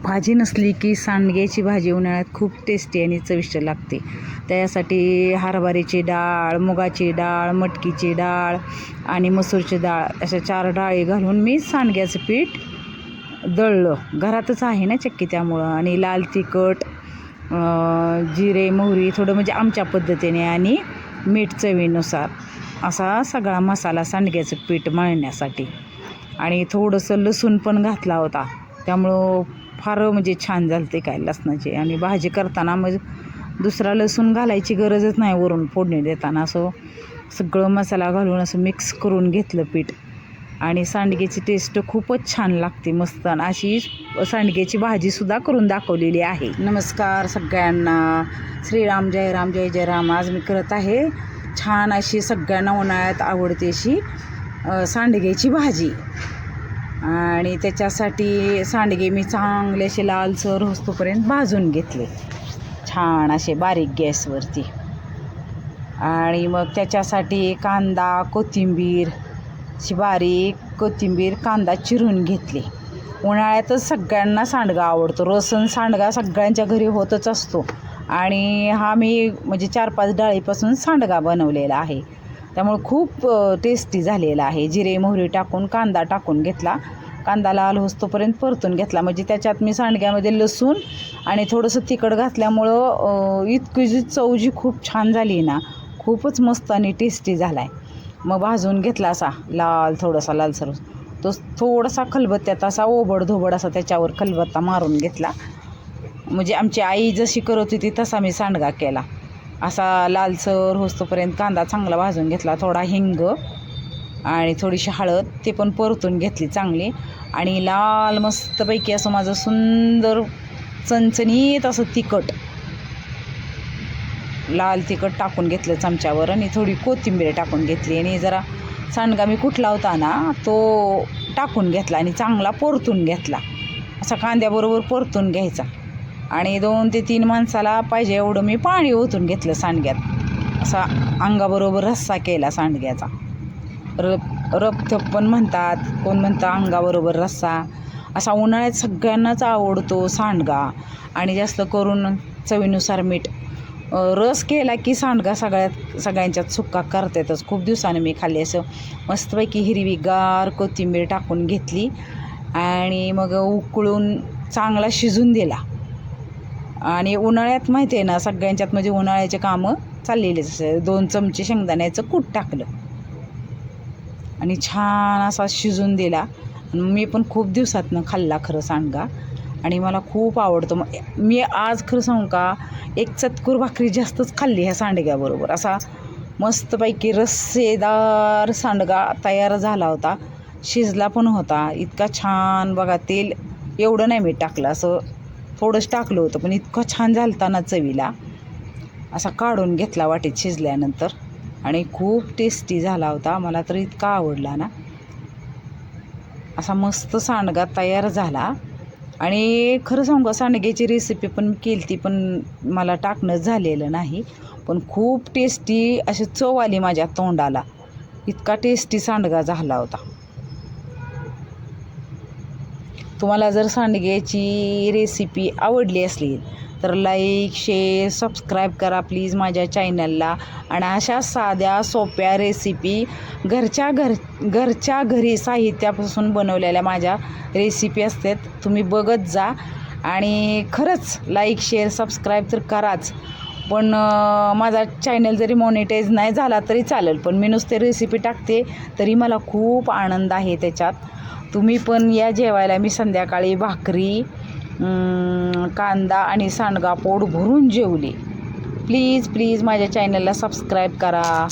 भाजी नसली की सांडग्याची भाजी उन्हाळ्यात खूप टेस्टी आणि चविष्ट लागते. त्यासाठी हरभऱ्याची डाळ, मुगाची डाळ, मटकीची डाळ आणि मसूरची डाळ अशा 4 डाळी घालून मी सांडग्याचं पीठ दळलं. घरातच आहे ना चक्की त्यामुळं. आणि लाल तिखट, जिरे, मोहरी थोडं म्हणजे आमच्या पद्धतीने आणि मीठ चवीनुसार असा सगळा मसाला सांडग्याचं पीठ मळण्यासाठी. आणि थोडंसं लसूण पण घातला होता, त्यामुळं फार म्हणजे छान झालं ते काय लसणाची. आणि भाजी करताना मग दुसरा लसूण घालायची गरजच नाही वरून फोडणी देताना. असं सगळं मसाला घालून असं मिक्स करून घेतलं पीठ. आणि सांडग्याची टेस्ट खूपच छान लागते, मस्त. आणि अशी सांडग्याची भाजीसुद्धा करून दाखवलेली आहे. नमस्कार सगळ्यांना, श्रीराम, जय राम, जय जय राम. आज मी करत आहे छान अशी सगळ्यांना उन्हाळ्यात आवडते अशी सांडग्याची भाजी. आणि त्याच्यासाठी सांडगे मी चांगले असे लालसर होस्तोपर्यंत भाजून घेतले, छान असे बारीक गॅसवरती. आणि मग त्याच्यासाठी कांदा, कोथिंबीर, बारीक कोथिंबीर, कांदा चिरून घेतले. उन्हाळ्यातच सगळ्यांना सांडगा आवडतो. रसन सांडगा सगळ्यांच्या घरी होतच असतो. आणि हा मी म्हणजे 4-5 डाळीपासून सांडगा बनवलेला आहे, त्यामुळे खूप टेस्टी झालेला आहे. जिरे मोहरी टाकून कांदा टाकून घेतला, कांदा लाल होस्तोपर्यंत परतून घेतला. म्हणजे त्याच्यात मी सांडग्यामध्ये लसूण आणि थोडंसं तिखट घातल्यामुळं इतकी जी चव जी खूप छान झाली ना, खूपच मस्त आणि टेस्टी झाला आहे. मग भाजून घेतला असा लाल, थोडासा लालसर. तो थोडासा खलबत्त्यात असा ओबडधोबड असा त्याच्यावर खलबत्ता मारून घेतला. म्हणजे आमची आई जशी करत होती तसा मी सांडगा केला. असा लालसर होस्तोपर्यंत कांदा चांगला भाजून घेतला, थोडा हिंग आणि थोडीशी हळद ते पण परतून घेतली चांगली. आणि लाल मस्तपैकी असं माझं सुंदर चणचणीत असं तिखट, लाल तिखट टाकून घेतलं चमच्यावर. आणि थोडी कोथिंबीर टाकून घेतली. आणि जरा सांडगा मी कुठला होता ना तो टाकून घेतला आणि चांगला परतून घेतला. असा कांद्याबरोबर परतून घ्यायचा. आणि 2 ते 3 माणसाला पाहिजे एवढं मी पाणी ओतून घेतलं सांडग्यात. असा अंगाबरोबर रस्सा केला सांडग्याचा. रपथप पण म्हणतात, कोण म्हणतं अंगाबरोबर रस्सा. असा उन्हाळ्यात सगळ्यांनाच आवडतो सांडगा. आणि जास्त करून चवीनुसार मीठ. रस केला की सांडगा सगळ्यांच्यात सुक्का करतातच. खूप दिवसाने मी खाल्ली. असं मस्तपैकी हिरवीगार कोथिंबीर टाकून घेतली आणि मग उकळून चांगला शिजून दिला. आणि उन्हाळ्यात माहिती आहे ना सगळ्यांच्यात म्हणजे उन्हाळ्याचे कामं चाललेलेच. 2 चमचे शेंगदाण्याचं कूट टाकलं आणि छान असा शिजून दिला. मी पण खूप दिवसातनं खाल्ला खरं सांडगा आणि मला खूप आवडतो. मी आज खरं सांगू का, एक चतकूर भाकरी जास्तच खाल्ली ह्या सांडग्याबरोबर. असा मस्तपैकी रस्सेदार सांडगा तयार झाला होता, शिजला पण होता इतका छान. बघा, तेल एवढं नाही मी टाकलं, असं थोडंच टाकलं होतं, पण इतकं छान झालता ना चवीला. असा काढून घेतला वाटीत शिजल्यानंतर आणि खूप टेस्टी झाला होता. मला तर इतका आवडला ना. असा मस्त सांडगा तयार झाला. आणि खरं सांगू सांडग्याची रेसिपी पण केली ती, पण मला टाकणं झालेलं नाही. पण खूप टेस्टी अशी चव आली माझ्या तोंडाला. इतका टेस्टी सांडगा झाला होता. तुम्हाला जर सांडग्याची रेसिपी आवडली असली तर लाईक, शेअर, सबस्क्राईब करा प्लीज माझ्या चॅनलला. आणि अशा साध्या सोप्या रेसिपी घरच्या घरी साहित्यापासून बनवलेल्या माझ्या रेसिपी असतात, तुम्ही बघत जा. आणि खरंच लाईक, शेअर, सबस्क्राईब तर कराच. पण माझा चॅनल जरी मॉनिटाईज नाही झाला तरी चालेल, पण मी नुसते रेसिपी टाकते तरी मला खूप आनंद आहे त्याच्यात. तुम्ही पण या जेवायला. मी संध्याकाळी भाकरी, कांदा आणि सांडगा पोट भरून जेवली. प्लीज माझ्या चॅनलला सबस्क्राईब करा.